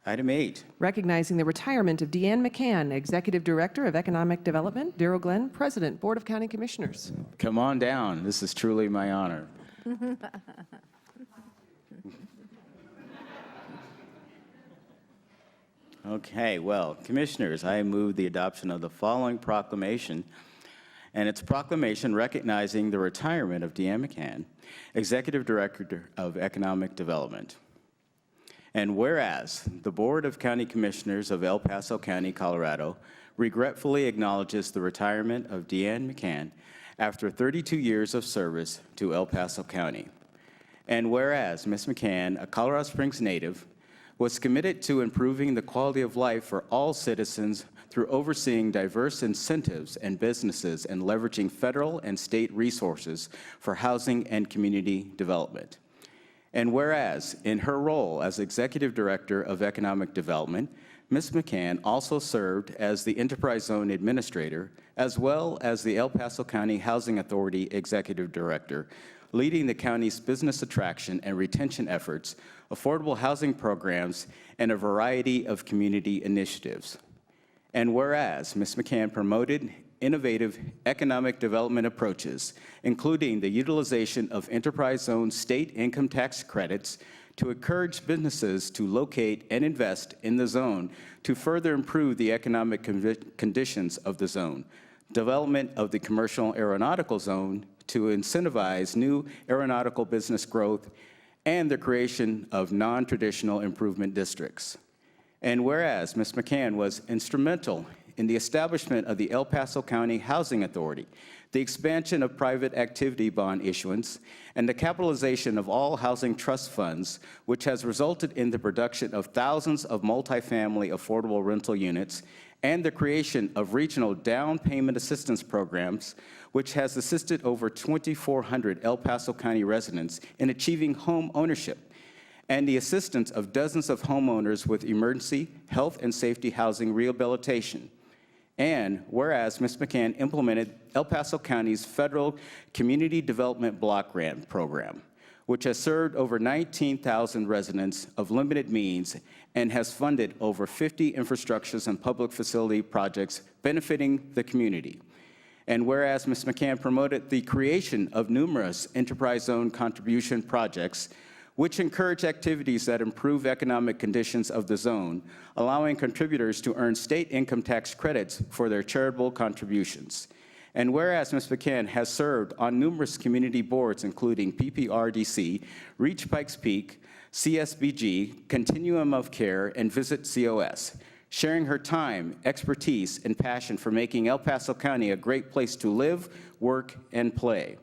Item 8. Recognizing the retirement of Deanne McCann, Executive Director of Economic Development, Darrell Glenn, President, Board of County Commissioners. Come on down. This is truly my honor. Okay, well, Commissioners, I move the adoption of the following proclamation, and it's a proclamation recognizing the retirement of Deanne McCann, Executive Director of Economic Development. And whereas the Board of County Commissioners of El Paso County, Colorado, regretfully acknowledges the retirement of Deanne McCann after 32 years of service to El Paso County. And whereas Ms. McCann, a Colorado Springs native, was committed to improving the quality of life for all citizens through overseeing diverse incentives and businesses and leveraging federal and state resources for housing and community development. And whereas, in her role as Executive Director of Economic Development, Ms. McCann also served as the Enterprise Zone Administrator, as well as the El Paso County Housing Authority Executive Director, leading the county's business attraction and retention efforts, affordable housing programs, and a variety of community initiatives. And whereas Ms. McCann promoted innovative economic development approaches, including the utilization of enterprise zone state income tax credits to encourage businesses to locate and invest in the zone to further improve the economic conditions of the zone, development of the commercial aeronautical zone to incentivize new aeronautical business growth, and the creation of non-traditional improvement districts. And whereas Ms. McCann was instrumental in the establishment of the El Paso County Housing Authority, the expansion of private activity bond issuance, and the capitalization of all housing trust funds, which has resulted in the production of thousands of multifamily affordable rental units, and the creation of regional down payment assistance programs, which has assisted over 2,400 El Paso County residents in achieving home ownership, and the assistance of dozens of homeowners with emergency, health, and safety housing rehabilitation. And whereas Ms. McCann implemented El Paso County's federal Community Development Block Grant Program, which has served over 19,000 residents of limited means and has funded over 50 infrastructures and public facility projects benefiting the community. And whereas Ms. McCann promoted the creation of numerous enterprise zone contribution projects, which encourage activities that improve economic conditions of the zone, allowing contributors to earn state income tax credits for their charitable contributions. And whereas Ms. McCann has served on numerous community boards, including PPRDC, Reach Pikes Peak, CSBG, Continuum of Care, and Visit COS, sharing her time, expertise, and passion for making El Paso County a great place to live, work, and play.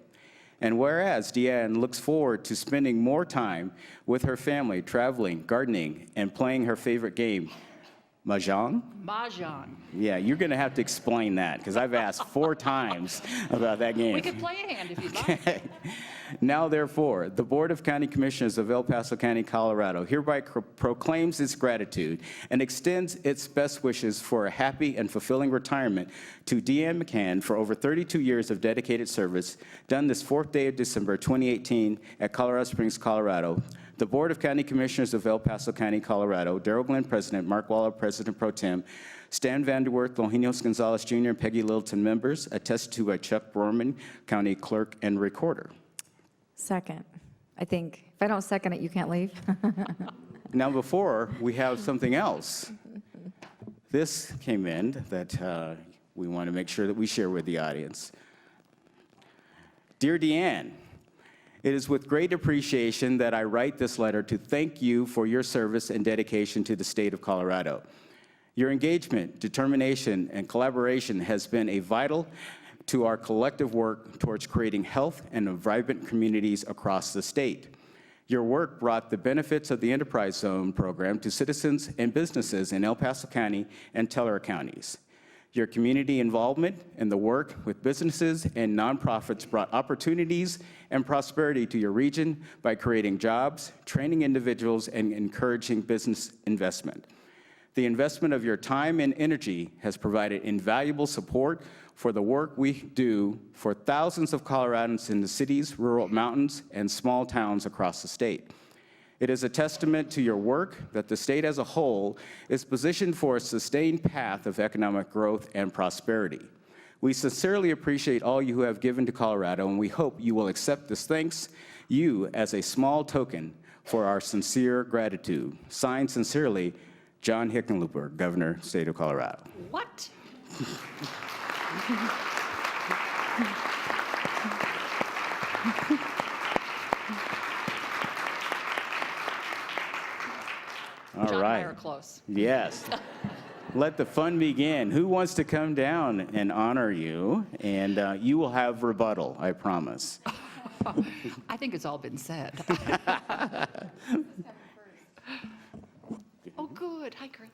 And whereas Deanne looks forward to spending more time with her family, traveling, gardening, and playing her favorite game, Mahjong? Mahjong. Yeah, you're going to have to explain that, because I've asked 4 times about that game. We could play a hand if you'd like. Now, therefore, the Board of County Commissioners of El Paso County, Colorado hereby proclaims its gratitude and extends its best wishes for a happy and fulfilling retirement to Deanne McCann for over 32 years of dedicated service done this 4th day of December 2018 at Colorado Springs, Colorado. The Board of County Commissioners of El Paso County, Colorado, Darrell Glenn, President, Mark Waller, President Pro Tem, Stan Vanderburgh, Longinos Gonzalez Jr., and Peggy Littleton, members, attested to by Chuck Borman, County Clerk and Recorder. Second. I think if I don't second it, you can't leave. Now, before we have something else, this came in that we want to make sure that we share with the audience. Dear Deanne, it is with great appreciation that I write this letter to thank you for your service and dedication to the state of Colorado. Your engagement, determination, and collaboration has been a vital to our collective work towards creating health and vibrant communities across the state. Your work brought the benefits of the Enterprise Zone program to citizens and businesses in El Paso County and Teller counties. Your community involvement and the work with businesses and nonprofits brought opportunities and prosperity to your region by creating jobs, training individuals, and encouraging business investment. The investment of your time and energy has provided invaluable support for the work we do for thousands of Coloradans in the cities, rural mountains, and small towns across the state. It is a testament to your work that the state as a whole is positioned for a sustained path of economic growth and prosperity. We sincerely appreciate all you have given to Colorado, and we hope you will accept this thanks you as a small token for our sincere gratitude. Signed sincerely, John Hickenlooper, Governor, State of Colorado. What? All John and I right. are close. Yes. Let the fun begin. Who wants to come down and honor you? And you will have rebuttal, I promise. I think it's all been said. Oh, good. Hi, Chris.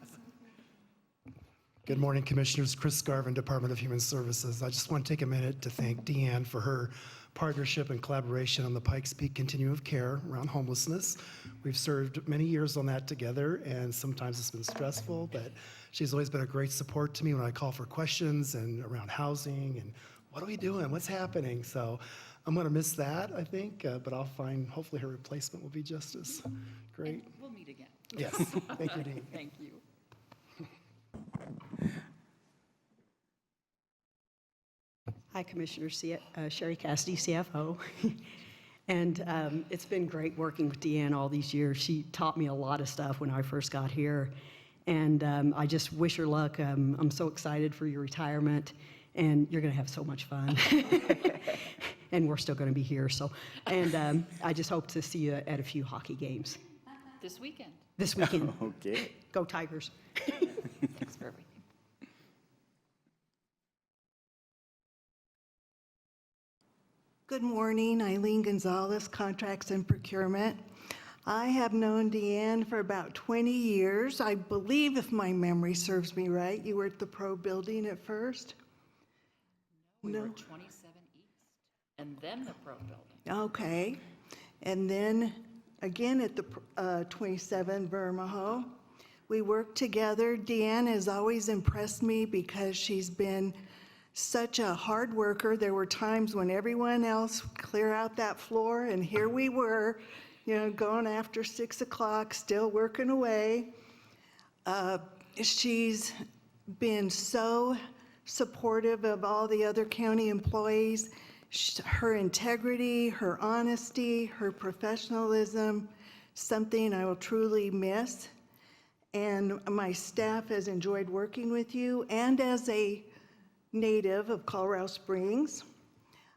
Good morning, Commissioners. Chris Garvin, Department of Human Services. I just want to take a minute to thank Deanne for her partnership and collaboration on the Pikes Peak Continuum of Care around homelessness. We've served many years on that together, and sometimes it's been stressful, but she's always been a great support to me when I call for questions and around housing and what are we doing, what's happening? So I'm going to miss that, I think, but I'll find, hopefully her replacement will be just as great. We'll meet again. Yes, thank you, Dean. Thank you. Hi, Commissioner Sheri Cassady, CFO. And it's been great working with Deanne all these years. She taught me a lot of stuff when I first got here. And I just wish her luck. I'm so excited for your retirement, and you're going to have so much fun. And we're still going to be here. So, and I just hope to see you at a few hockey games This weekend. this weekend. Okay. Go Tigers. Thanks for everything. Good morning, Eileen Gonzalez, Contracts and Procurement. I have known Deanne for about 20 years. I believe, if my memory serves me right, you were at the Pro Building at first? We were No. at 27 East, and then the Pro Building. Okay. And then again at the 27 Vermaho. We worked together. Deanne has always impressed me because she's been such a hard worker. There were times when everyone else clear out that floor, and here we were, you know, going after 6 o'clock, still working away. She's been so supportive of all the other county employees. Her integrity, her honesty, her professionalism, something I will truly miss. And my staff has enjoyed working with you. And as a native of Colorado Springs,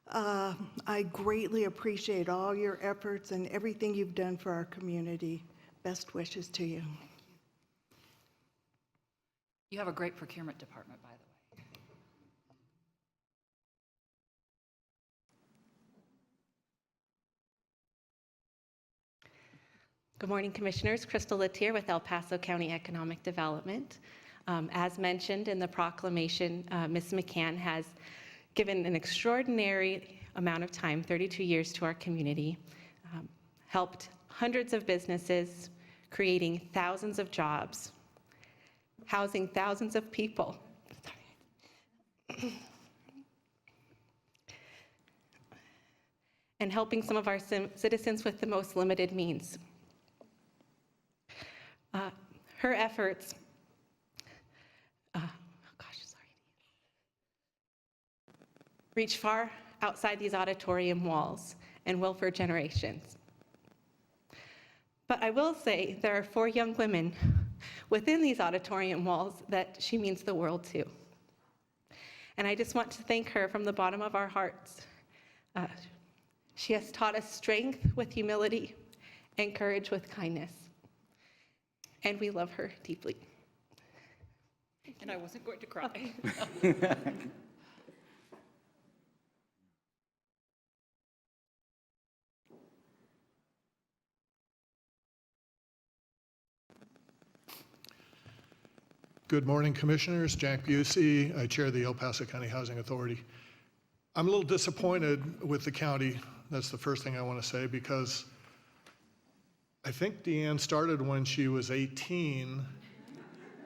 I greatly appreciate all your efforts and everything you've done for our community. Best wishes to you. You have a great procurement department, by the way. Good morning, Commissioners. Crystal Latier with El Paso County Economic Development. As mentioned in the proclamation, Ms. McCann has given an extraordinary amount of time, 32 years, to our community, helped hundreds of businesses, creating thousands of jobs, housing thousands of people. And helping some of our citizens with the most limited means. Her efforts, reach far outside these auditorium walls and will for generations. But I will say there are 4 young women within these auditorium walls that she means the world to. And I just want to thank her from the bottom of our hearts. She has taught us strength with humility and courage with kindness. And we love her deeply. And I wasn't going to cry. Good morning, Commissioners. Jack Busey. I chair the El Paso County Housing Authority. I'm a little disappointed with the county. That's the first thing I want to say, because I think Deanne started when she was 18,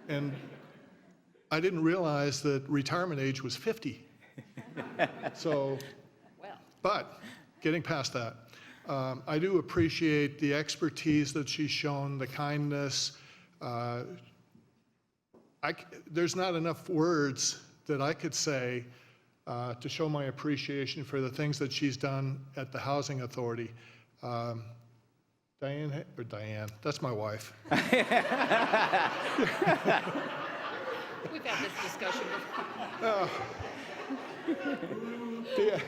and I didn't realize that retirement age was 50. So, Well, but getting past that, I do appreciate the expertise that she's shown, the kindness. There's not enough words that I could say to show my appreciation for the things that she's done at the Housing Authority. Diane, that's my wife. We've had this discussion before. Yeah.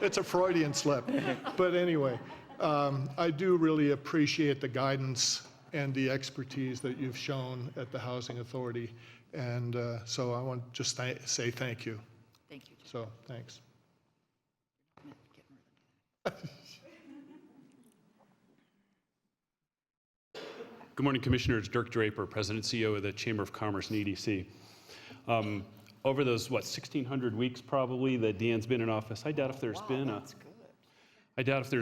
It's a Freudian slip. But anyway, I do really appreciate the guidance and the expertise that you've shown at the Housing Authority. And so I want to just say thank you. Thank you. So, thanks. Good morning, Commissioners. Dirk Draper, President and CEO of the Chamber of Commerce in EDC. Over those, 1,600 weeks probably that Deanne's been in office, I doubt if there's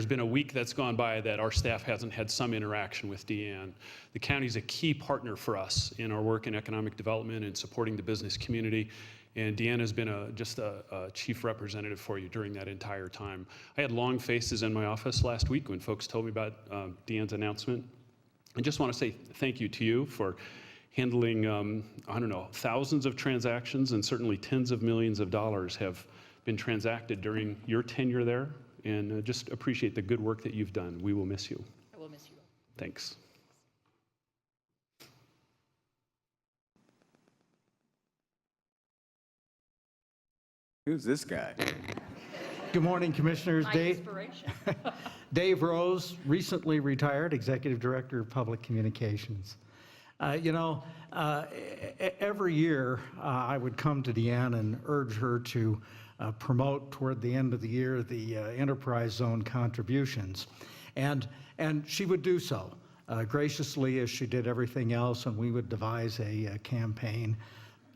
been a week that's gone by that our staff hasn't had some interaction with Deanne. The county's a key partner for us in our work in economic development and supporting the business community. And Deanne has been just a chief representative for you during that entire time. I had long faces in my office last week when folks told me about Deanne's announcement. I just want to say thank you to you for handling, thousands of transactions, and certainly tens of millions of dollars have been transacted during your tenure there, and just appreciate the good work that you've done. We will miss you. I will miss you. Thanks. Who's this guy? Good morning, Commissioners. My inspiration. Dave Rose, recently retired Executive Director of Public Communications. Every year I would come to Deanne and urge her to promote toward the end of the year the enterprise zone contributions. And she would do so graciously as she did everything else, and we would devise a campaign,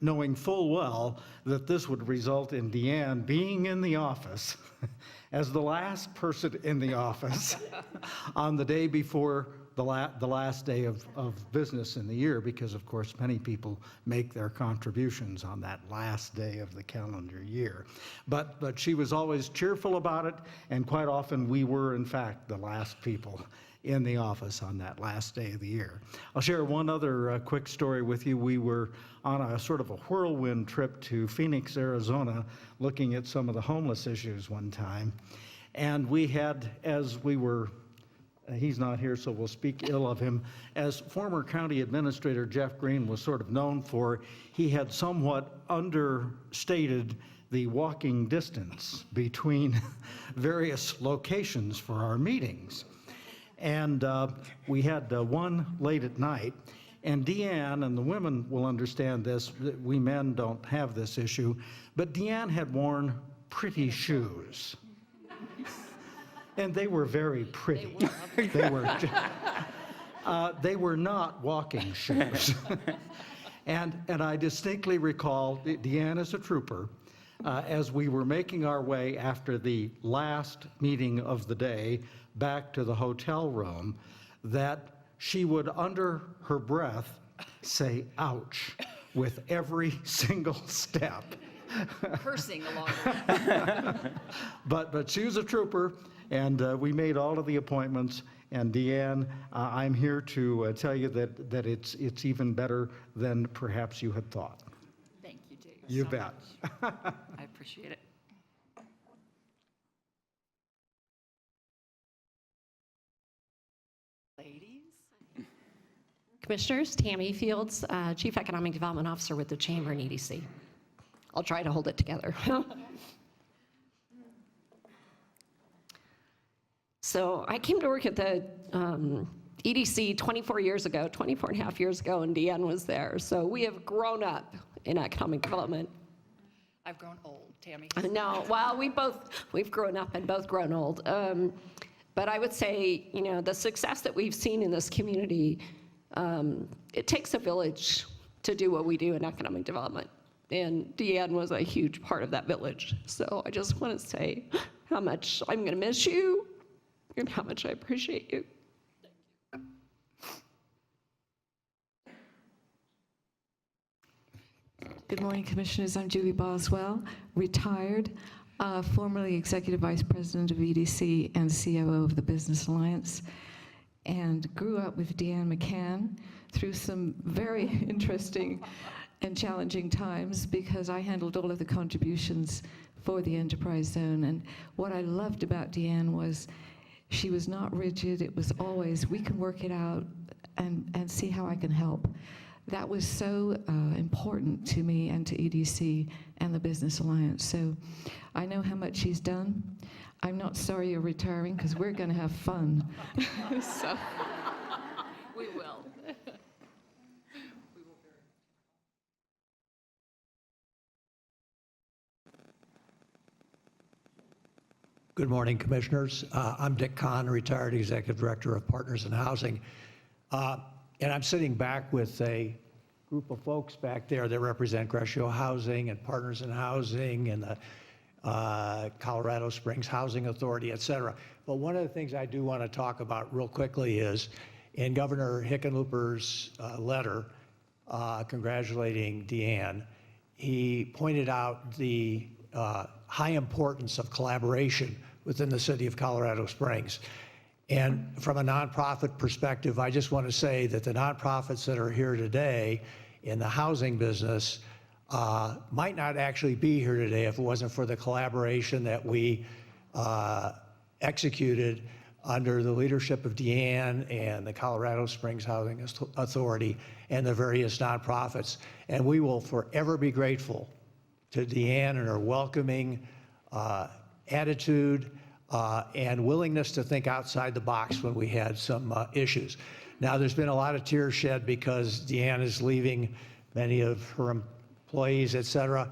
knowing full well that this would result in Deanne being in the office as the last person in the office on the day before the last day of business in the year, because of course many people make their contributions on that last day of the calendar year. But she was always cheerful about it, and quite often we were in fact the last people in the office on that last day of the year. I'll share one other quick story with you. We were on a sort of a whirlwind trip to Phoenix, Arizona, looking at some of the homeless issues one time. And we had, as we were, he's not here, so we'll speak ill of him, as former county administrator Jeff Green was sort of known for, he had somewhat understated the walking distance between various locations for our meetings. And we had one late at night, and Deanne, and the women will understand this, we men don't have this issue, but Deanne had worn pretty shoes. And they were very pretty. They were not walking shoes. And I distinctly recall, Deanne is a trooper, as we were making our way after the last meeting of the day back to the hotel room, that she would, under her breath, say, ouch, with every single step. Cursing along the way. But she was a trooper, and we made all of the appointments. And Deanne, I'm here to tell you that it's even better than perhaps you had thought. Thank you, Dave. You bet. I appreciate it. Ladies? Commissioners, Tammy Fields, Chief Economic Development Officer with the Chamber in EDC. I'll try to hold it together. So I came to work at the EDC 24 and a half years ago, and Deanne was there. So we have grown up in economic development. I've grown old, Tammy. No, well, we've grown up and both grown old. But I would say, the success that we've seen in this community, it takes a village to do what we do in economic development. And Deanne was a huge part of that village. So I just want to say how much I'm going to miss you and how much I appreciate you. Good morning, Commissioners. I'm Judy Boswell, retired. Formerly Executive Vice President of EDC and COO of the Business Alliance, and grew up with Deanne McCann through some very interesting and challenging times because I handled all of the contributions for the enterprise zone. And what I loved about Deanne was she was not rigid. It was always, we can work it out and see how I can help. That was so important to me and to EDC and the Business Alliance. So I know how much she's done. I'm not sorry you're retiring because we're going to have fun. So We will. Good morning, Commissioners. I'm Dick Kahn, retired Executive Director of Partners in Housing. And I'm sitting back with a group of folks back there that represent Greshio Housing and Partners in Housing and the Colorado Springs Housing Authority, et cetera. But one of the things I do want to talk about real quickly is in Governor Hickenlooper's letter congratulating Deanne, he pointed out the high importance of collaboration within the city of Colorado Springs. And from a nonprofit perspective, I just want to say that the nonprofits that are here today in the housing business might not actually be here today if it wasn't for the collaboration that we executed under the leadership of Deanne and the Colorado Springs Housing Authority and the various nonprofits. And we will forever be grateful to Deanne and her welcoming attitude and willingness to think outside the box when we had some issues. Now, there's been a lot of tears shed because Deanne is leaving many of her employees, et cetera.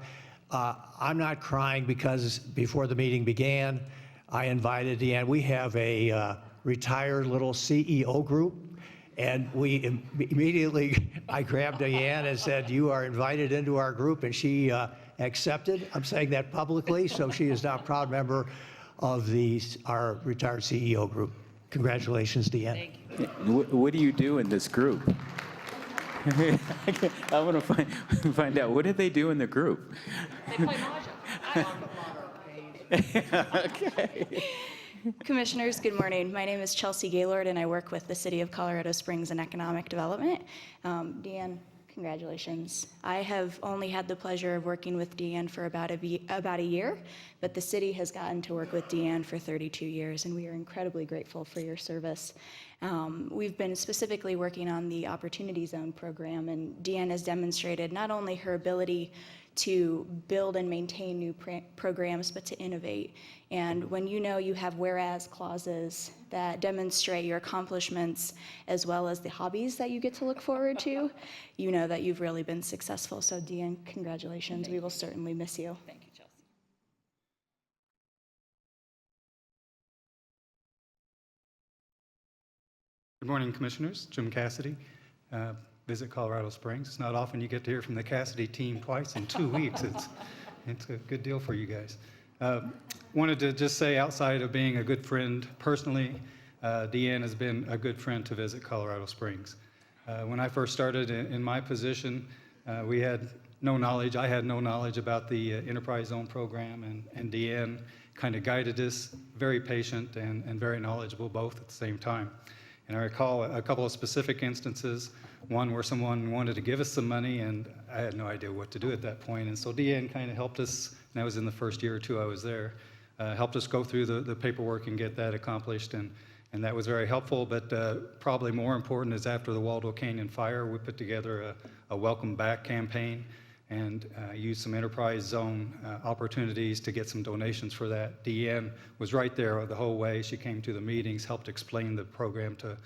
I'm not crying because before the meeting began, I invited Deanne. We have a retired little CEO group, and we immediately, I grabbed Deanne and said, you are invited into our group, and she accepted. I'm saying that publicly, so she is now a proud member of our retired CEO group. Congratulations, Deanne. Thank you. What do you do in this group? I want to find out, what did they do in the group? They play mahjong. Okay. Commissioners, good morning. My name is Chelsea Gaylord, and I work with the City of Colorado Springs in Economic Development. Deanne, congratulations. I have only had the pleasure of working with Deanne for about a year, but the city has gotten to work with Deanne for 32 years, and we are incredibly grateful for your service. We've been specifically working on the Opportunity Zone program, and Deanne has demonstrated not only her ability to build and maintain new programs, but to innovate. And when you know you have whereas clauses that demonstrate your accomplishments as well as the hobbies that you get to look forward to, you know that you've really been successful. So Deanne, congratulations. We will certainly miss you. Thank you, Chelsea. Good morning, Commissioners. Jim Cassidy, Visit Colorado Springs. It's not often you get to hear from the Cassidy team twice in 2 weeks. It's a good deal for you guys. Wanted to just say, outside of being a good friend personally, Deanne has been a good friend to Visit Colorado Springs. When I first started in my position, we had no knowledge. I had no knowledge about the Enterprise Zone program, and Deanne kind of guided us, very patient and very knowledgeable both at the same time. And I recall a couple of specific instances, one where someone wanted to give us some money, and I had no idea what to do at that point. And so Deanne kind of helped us, and that was in the first year or two I was there, helped us go through the paperwork and get that accomplished, and that was very helpful. But probably more important is after the Waldo Canyon fire, we put together a welcome back campaign and used some enterprise zone opportunities to get some donations for that. Deanne was right there the whole way. She came to the meetings, helped explain the program to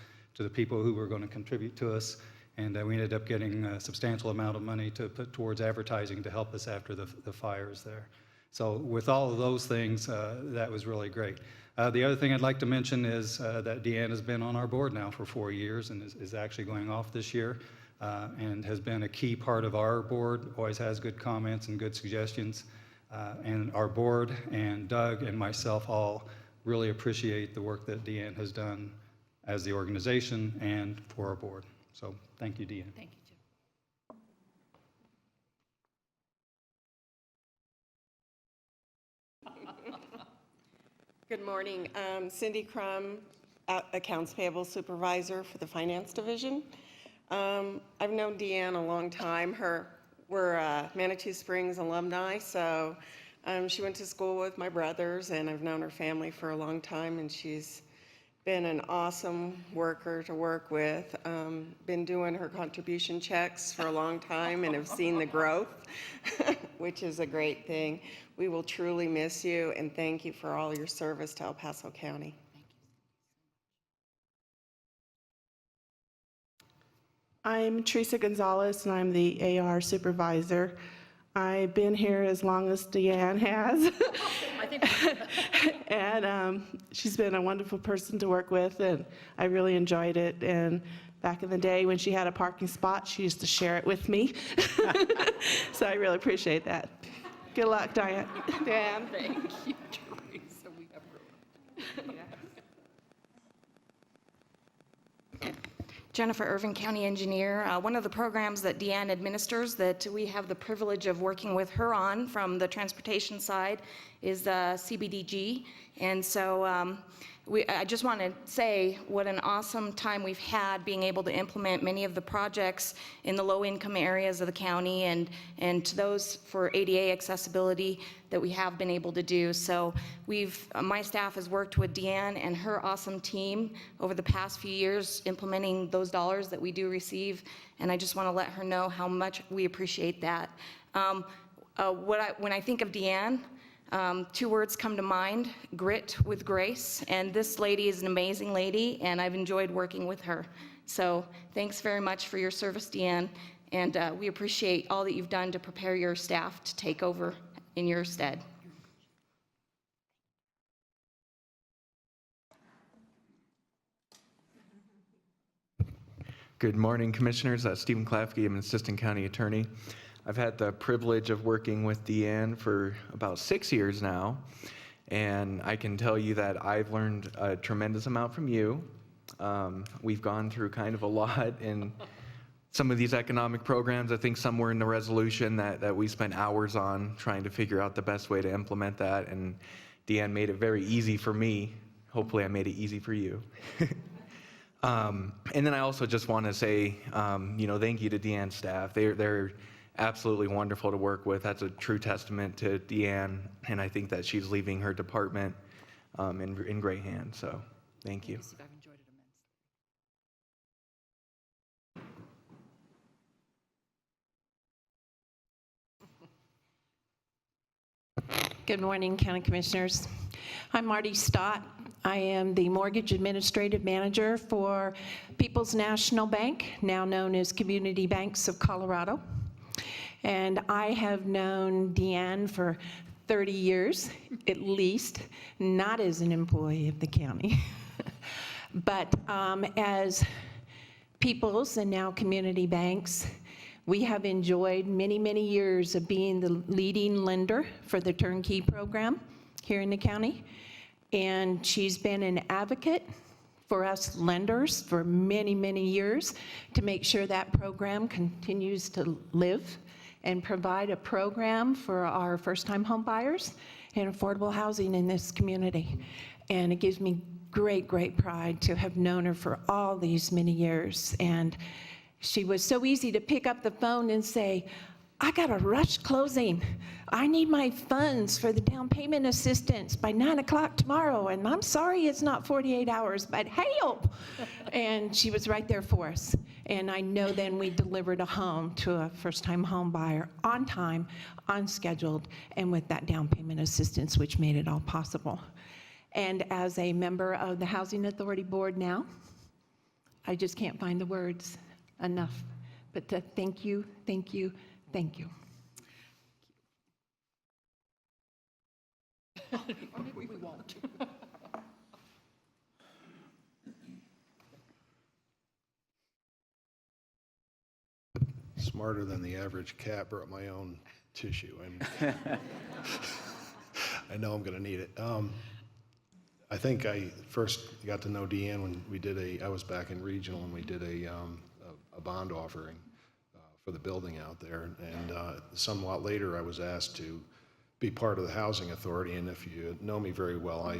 the people who were going to contribute to us, and we ended up getting a substantial amount of money to put towards advertising to help us after the fires there. So with all of those things, that was really great. The other thing I'd like to mention is that Deanne has been on our board now for 4 years and is actually going off this year. And has been a key part of our board, always has good comments and good suggestions. And our board and Doug and myself all really appreciate the work that Deanne has done as the organization and for our board. So thank you, Deanne. Thank you, Jim. Good morning. Cindy Krum, Accounts Payable Supervisor for the Finance Division. I've known Deanne a long time. We're Manitou Springs alumni, so she went to school with my brothers, and I've known her family for a long time, and she's been an awesome worker to work with. Been doing her contribution checks for a long time and have seen the growth, which is a great thing. We will truly miss you, and thank you for all your service to El Paso County. I'm Teresa Gonzalez, and I'm the AR Supervisor. I've been here as long as Deanne has. And she's been a wonderful person to work with, and I really enjoyed it. And back in the day when she had a parking spot, she used to share it with me. So I really appreciate that. Good luck, Diane. Dan. Thank you, Teresa. We have grown up. Jennifer Irvin, County Engineer. One of the programs that Deanne administers that we have the privilege of working with her on from the transportation side is CBDG. And so I just want to say what an awesome time we've had being able to implement many of the projects in the low-income areas of the county and to those for ADA accessibility that we have been able to do. So my staff has worked with Deanne and her awesome team over the past few years implementing those dollars that we do receive, and I just want to let her know how much we appreciate that. When I think of Deanne, two words come to mind: grit with grace. And this lady is an amazing lady, and I've enjoyed working with her. So thanks very much for your service, Deanne, and we appreciate all that you've done to prepare your staff to take over in your stead. Good morning, Commissioners. Stephen Klafke. I'm an Assistant County Attorney. I've had the privilege of working with Deanne for about 6 years now, and I can tell you that I've learned a tremendous amount from you. We've gone through kind of a lot in some of these economic programs. I think some were in the resolution that we spent hours on trying to figure out the best way to implement that, and Deanne made it very easy for me. Hopefully I made it easy for you. And then I also just want to say, thank you to Deanne's staff. They're absolutely wonderful to work with. That's a true testament to Deanne, and I think that she's leaving her department in great hands. So, thank you. I've enjoyed it immensely. Good morning, County Commissioners. I'm Marty Stock. I am the Mortgage Administrative Manager for People's National Bank, now known as Community Banks of Colorado. And I have known Deanne for 30 years, at least, not as an employee of the county, but as People's and now Community Banks. We have enjoyed many, many years of being the leading lender for the turnkey program here in the county. And she's been an advocate for us lenders for many, many years to make sure that program continues to live and provide a program for our first-time home buyers and affordable housing in this community. And it gives me great, great pride to have known her for all these many years. And she was so easy to pick up the phone and say, I got a rush closing. I need my funds for the down payment assistance by 9 o'clock tomorrow, and I'm sorry it's not 48 hours, but help! And she was right there for us. And I know then we delivered a home to a first-time home buyer on time, on scheduled, and with that down payment assistance, which made it all possible. And as a member of the Housing Authority Board now, I just can't find the words enough, but to thank you, thank you, thank you. We won't. Smarter than the average cat, brought my own tissue, and I know I'm going to need it. I think I first got to know Deanne when I was back in regional and we did a bond offering for the building out there, and somewhat later I was asked to be part of the Housing Authority, and if you know me very well, I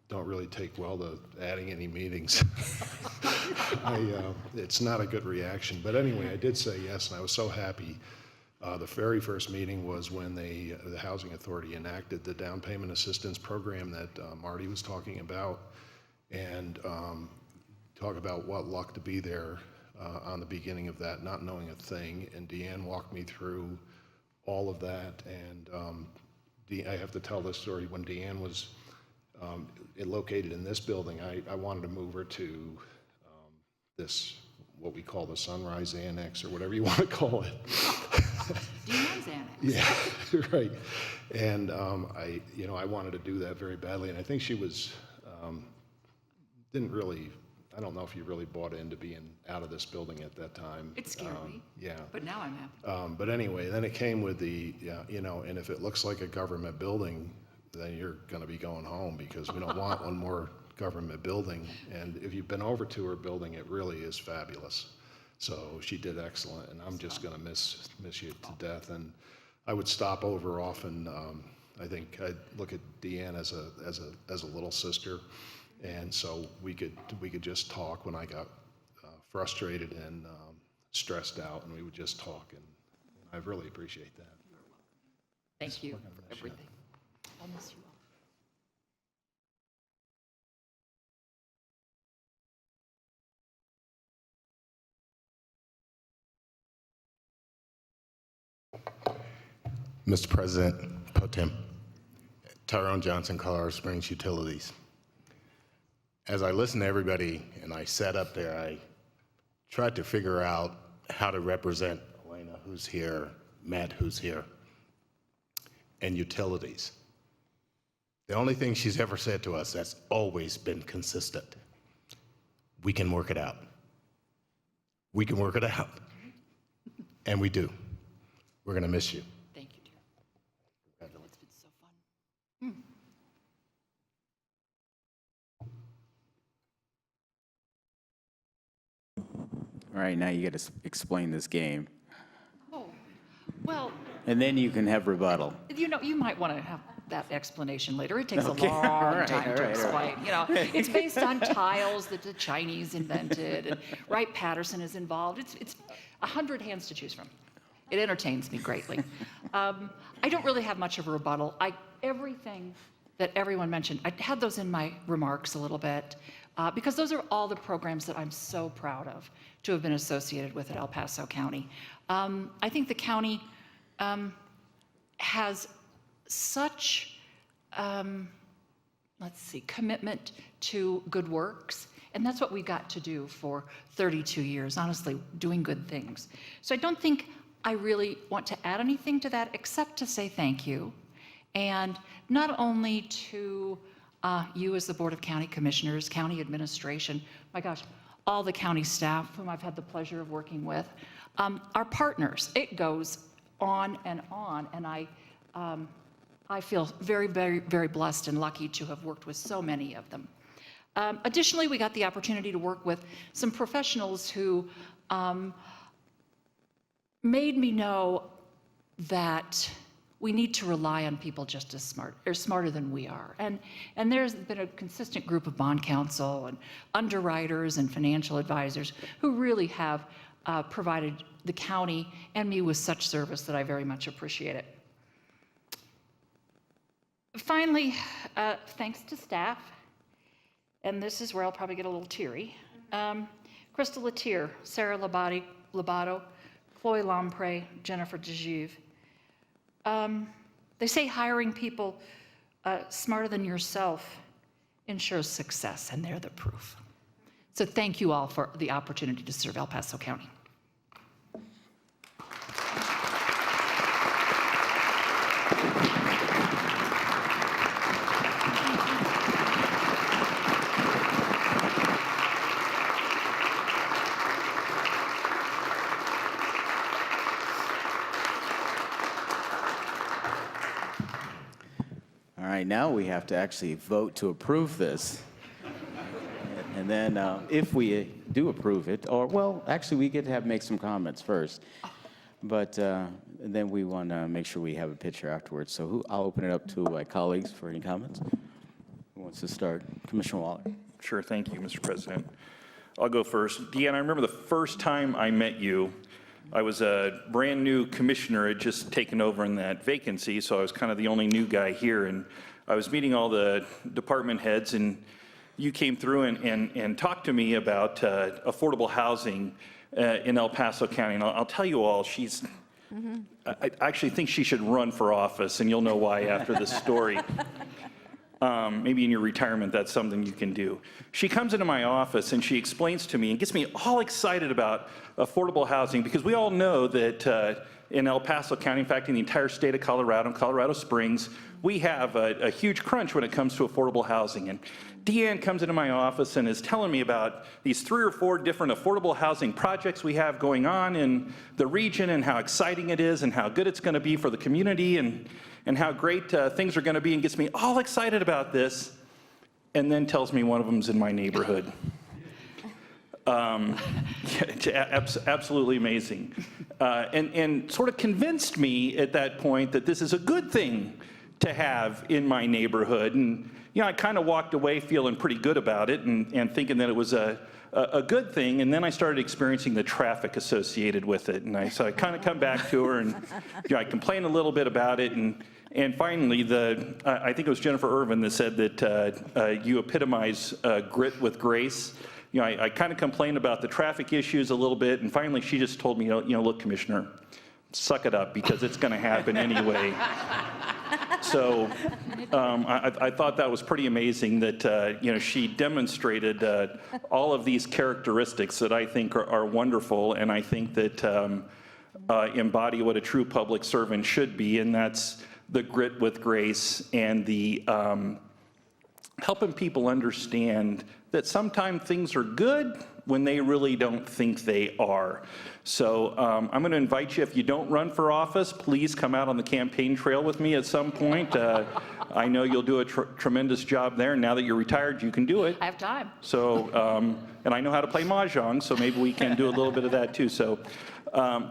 don't really take well to adding any meetings. It's not a good reaction. But anyway, I did say yes, and I was so happy. The very first meeting was when the Housing Authority enacted the down payment assistance program that Marty was talking about, and talk about what luck to be there on the beginning of that, not knowing a thing. And Deanne walked me through all of that. And I have to tell this story. When Deanne was located in this building, I wanted to move her to this, what we call the Sunrise Annex, or whatever you want to call it. Deanne's Annex. Yeah, right. And I wanted to do that very badly, and I think she was didn't really. I don't know if you really bought into being out of this building at that time. It scared me. Yeah. But now I'm happy. But anyway, then it came with the, and if it looks like a government building, then you're going to be going home, because we don't want one more government building. And if you've been over to her building, it really is fabulous. So she did excellent, and I'm just going to miss you to death. And I would stop over often. I think I'd look at Deanne as a little sister, and so we could just talk when I got frustrated and stressed out, and we would just talk, and I really appreciate that. Thank you for everything. I'll miss you all. Mr. President, Pro Tem, Tyrone Johnson, Colorado Springs Utilities. As I listened to everybody and I sat up there, I tried to figure out how to represent Elena, who's here, Matt, who's here, and utilities. The only thing she's ever said to us that's always been consistent: we can work it out. We can work it out. And we do. We're going to miss you. Thank you, dear. It's been so fun. All right, now you got to explain this game. Oh, well, And then you can have rebuttal. you might want to have that explanation later. It takes Okay, a long all right, time all to right, all explain. right. It's based on tiles that the Chinese invented, and Wright Patterson is involved. It's 100 hands to choose from. It entertains me greatly. I don't really have much of a rebuttal. Everything that everyone mentioned, I had those in my remarks a little bit, because those are all the programs that I'm so proud of to have been associated with at El Paso County. I think the county has such, commitment to good works, and that's what we got to do for 32 years, honestly, doing good things. So I don't think I really want to add anything to that except to say thank you, and not only to you as the Board of County Commissioners, county administration, my gosh, all the county staff whom I've had the pleasure of working with, our partners. It goes on, and I feel very, very, very blessed and lucky to have worked with so many of them. Additionally, we got the opportunity to work with some professionals who made me know that we need to rely on people just as smart, or smarter than we are. And there's been a consistent group of bond counsel and underwriters and financial advisors who really have provided the county and me with such service that I very much appreciate it. Finally, thanks to staff, and this is where I'll probably get a little teary. Crystal Latier, Sarah Labato, Chloe Lamprey, Jennifer DeGive. They say hiring people smarter than yourself ensures success, and they're the proof. So thank you all for the opportunity to serve El Paso County. All right, now we have to actually vote to approve this. And then if we do approve it, or, well, actually, we get to make some comments first. But then we want to make sure we have a picture afterwards. So I'll open it up to my colleagues for any comments. Who wants to start? Commissioner Waller. Sure, thank you, Mr. President. I'll go first. Deanne, I remember the first time I met you, I was a brand new commissioner, had just taken over in that vacancy, so I was kind of the only new guy here, and I was meeting all the department heads, and you came through and talked to me about affordable housing in El Paso County, and I'll tell you all, I actually think she should run for office, and you'll know why after this story. Maybe in your retirement, that's something you can do. She comes into my office and she explains to me and gets me all excited about affordable housing, because we all know that in El Paso County, in fact, in the entire state of Colorado and Colorado Springs, we have a huge crunch when it comes to affordable housing. And Deanne comes into my office and is telling me about these 3 or 4 different affordable housing projects we have going on in the region, and how exciting it is and how good it's going to be for the community, and how great things are going to be, and gets me all excited about this, and then tells me one of them's in my neighborhood. Absolutely amazing. And sort of convinced me at that point that this is a good thing to have in my neighborhood. And I kind of walked away feeling pretty good about it, and thinking that it was a good thing. And then I started experiencing the traffic associated with it. And so I kind of come back to her, and I complained a little bit about it. And finally, I think it was Jennifer Irvin that said that you epitomize grit with grace. I kind of complained about the traffic issues a little bit, and finally she just told me, look, Commissioner, suck it up, because it's going to happen anyway. So I thought that was pretty amazing that she demonstrated all of these characteristics that I think are wonderful, and I think that embody what a true public servant should be, and that's the grit with grace, and the helping people understand that sometimes things are good when they really don't think they are. So I'm going to invite you, if you don't run for office, please come out on the campaign trail with me at some point. I know you'll do a tremendous job there. Now that you're retired, you can do it. I have time. So, and I know how to play mahjong, so maybe we can do a little bit of that too. So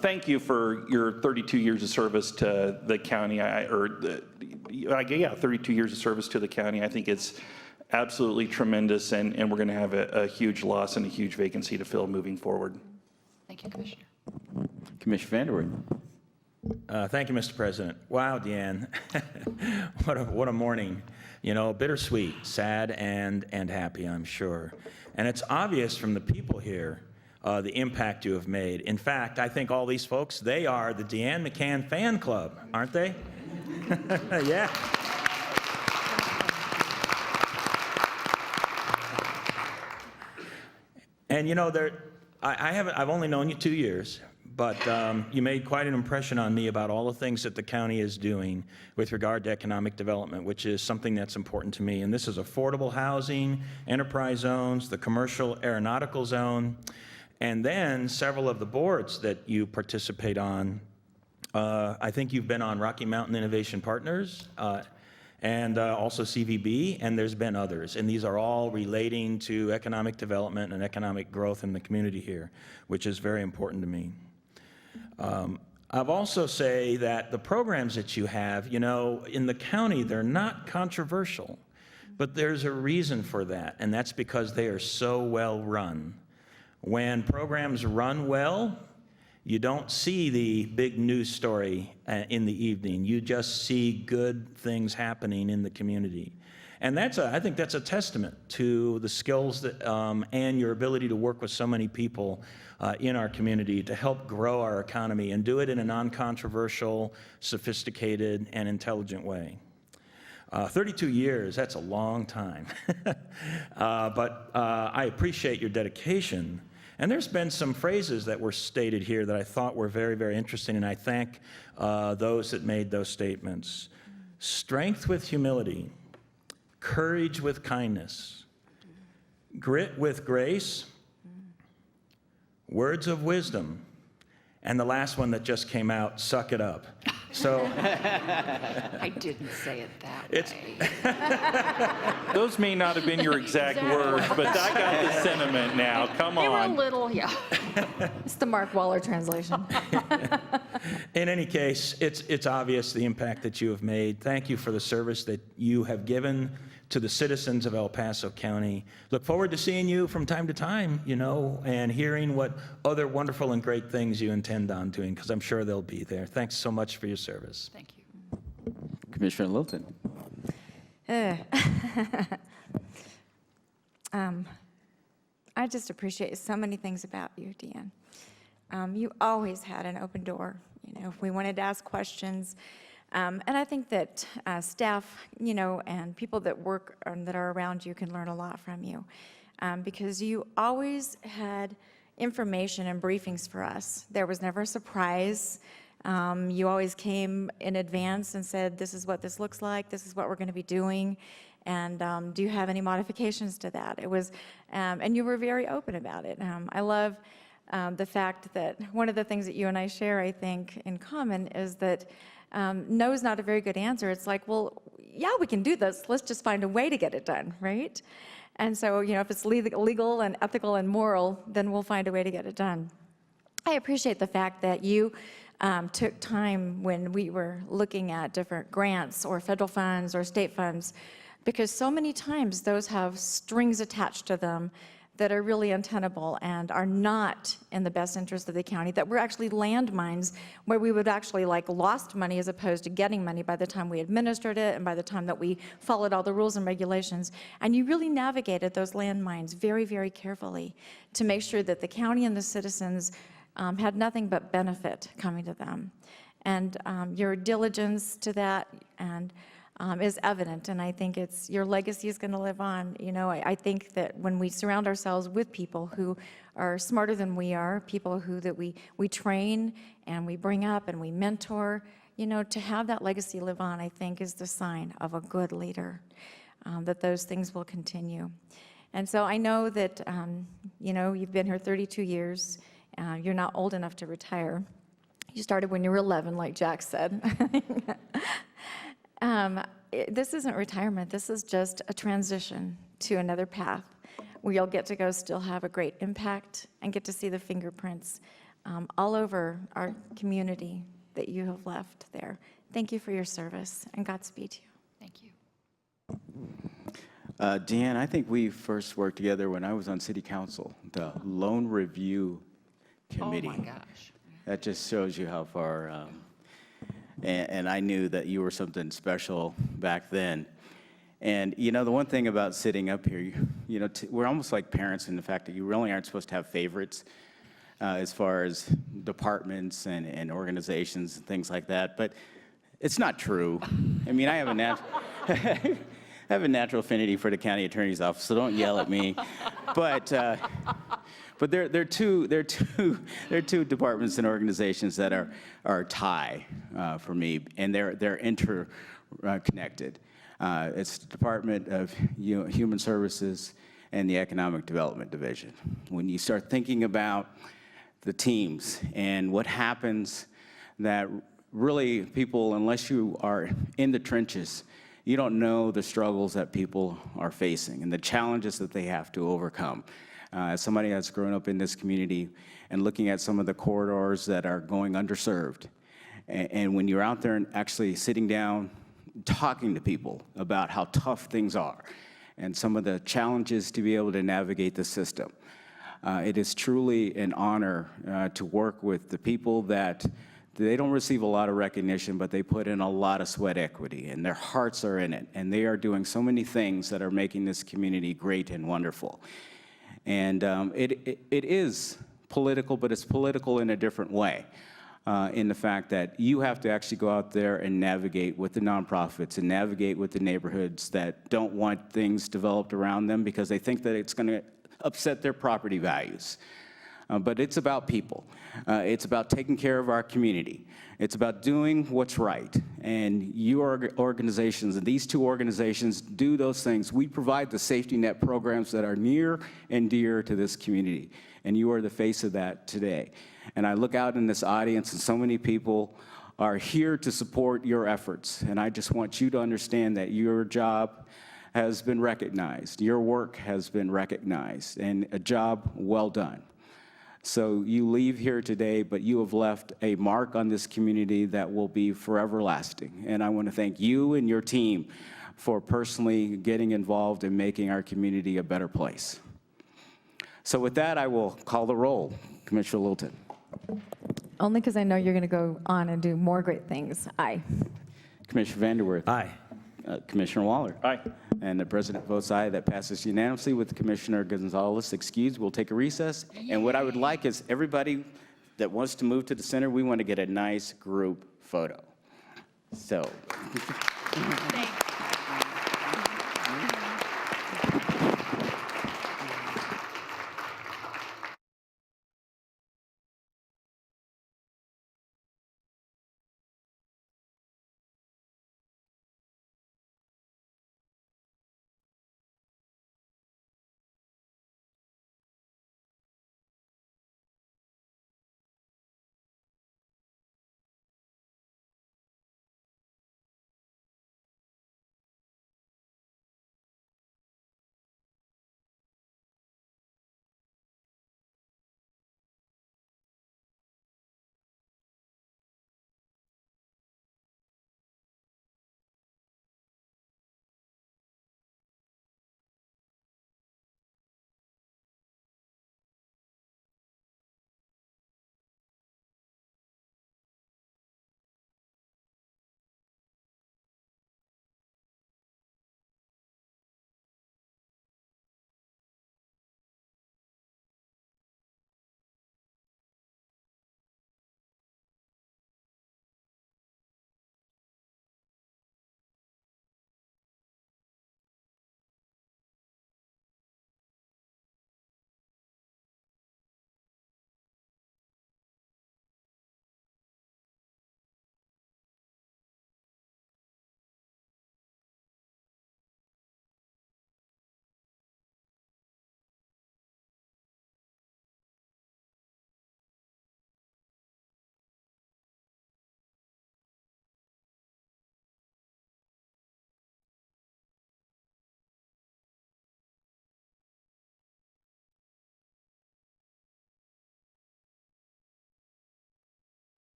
thank you for your 32 years of service to the county, 32 years of service to the county. I think it's absolutely tremendous, and we're going to have a huge loss and a huge vacancy to fill moving forward. Thank you, Commissioner. Commissioner Vanderburgh. Thank you, Mr. President. Wow, Deanne, what a morning. Bittersweet, sad, and happy, I'm sure. And it's obvious from the people here the impact you have made. In fact, I think all these folks, they are the Deanne McCann fan club, aren't they? Yeah. And I've only known you 2 years, but you made quite an impression on me about all the things that the county is doing with regard to economic development, which is something that's important to me. And this is affordable housing, enterprise zones, the commercial aeronautical zone, and then several of the boards that you participate on. I think you've been on Rocky Mountain Innovation Partners, and also CVB, and there's been others. And these are all relating to economic development and economic growth in the community here, which is very important to me. I've also say that the programs that you have, in the county, they're not controversial, but there's a reason for that, and that's because they are so well run. When programs run well, you don't see the big news story in the evening. You just see good things happening in the community. And I think that's a testament to the skills that, and your ability to work with so many people in our community to help grow our economy and do it in a non-controversial, sophisticated, and intelligent way. 32 years, that's a long time. But I appreciate your dedication. And there's been some phrases that were stated here that I thought were very, very interesting, and I thank those that made those statements. Strength with humility, courage with kindness, grit with grace, words of wisdom, and the last one that just came out, suck it up. So I didn't say it that way. Those may not have been your exact words, but I got the sentiment now. Come on. They were a little, yeah. It's the Mark Waller translation. In any case, it's obvious the impact that you have made. Thank you for the service that you have given to the citizens of El Paso County. Look forward to seeing you from time to time, you know, and hearing what other wonderful and great things you intend on doing, because I'm sure they'll be there. Thanks so much for your service. Thank you. Commissioner Littleton. I just appreciate so many things about you, Deanne. You always had an open door, you know, if we wanted to ask questions. And I think that staff, you know, and people that work that are around you can learn a lot from you, because you always had information and briefings for us. There was never a surprise. You always came in advance and said, this is what this looks like, this is what we're going to be doing, and do you have any modifications to that? It was, and you were very open about it. I love the fact that one of the things that you and I share, I think, in common is that no is not a very good answer. It's like, well, yeah, we can do this. Let's just find a way to get it done, right? And so, you know, if it's legal and ethical and moral, then we'll find a way to get it done. I appreciate the fact that you took time when we were looking at different grants or federal funds or state funds, because so many times those have strings attached to them that are really untenable and are not in the best interest of the county, that were actually landmines where we would actually like lost money as opposed to getting money by the time we administered it and by the time that we followed all the rules and regulations. And you really navigated those landmines very, very carefully to make sure that the county and the citizens had nothing but benefit coming to them. And your diligence to that and is evident, and I think it's your legacy is going to live on. You know, I think that when we surround ourselves with people who are smarter than we are, people who that we train and we bring up and we mentor, you know, to have that legacy live on, I think is the sign of a good leader, that those things will continue. And so I know that, you know, you've been here 32 years. You're not old enough to retire. You started when you were 11, like Jack said. This isn't retirement. This is just a transition to another path where you'll get to go still have a great impact and get to see the fingerprints all over our community that you have left there. Thank you for your service, and Godspeed to you. Thank you. Deanne, I think we first worked together when I was on City Council, the Loan Review Committee. Oh my gosh. That just shows you how far, and I knew that you were something special back then. And you know, the one thing about sitting up here, you know, we're almost like parents in the fact that you really aren't supposed to have favorites as far as departments and organizations and things like that. But it's not true. I mean, I have a natural affinity for the county attorney's office, so don't yell at me. But there are two departments and organizations that are tie for me, and they're interconnected. It's the Department of Human Services and the Economic Development Division. When you start thinking about the teams and what happens, that really people, unless you are in the trenches, you don't know the struggles that people are facing and the challenges that they have to overcome. As somebody that's grown up in this community and looking at some of the corridors that are going underserved, and when you're out there and actually sitting down, talking to people about how tough things are and some of the challenges to be able to navigate the system, it is truly an honor to work with the people that they don't receive a lot of recognition, but they put in a lot of sweat equity, and their hearts are in it, and they are doing so many things that are making this community great and wonderful. And it is political, but it's political in a different way, in the fact that you have to actually go out there and navigate with the nonprofits and navigate with the neighborhoods that don't want things developed around them because they think that it's going to upset their property values. But it's about people. It's about taking care of our community. It's about doing what's right. And your organizations, and these two organizations, do those things. We provide the safety net programs that are near and dear to this community. And you are the face of that today. And I look out in this audience, and so many people are here to support your efforts. And I just want you to understand that your job has been recognized. Your work has been recognized, and a job well done. So you leave here today, but you have left a mark on this community that will be forever lasting. And I want to thank you and your team for personally getting involved in making our community a better place. So with that, I will call the roll. Commissioner Littleton. Only because I know you're going to go on and do more great things. Aye. Commissioner Vanderburgh. Aye. Commissioner Waller. Aye. And the president votes aye. That passes unanimously with Commissioner Gonzalez excused. We'll take a recess. And what I would like is everybody that wants to move to the center, we want to get a nice group photo. So. Thank you.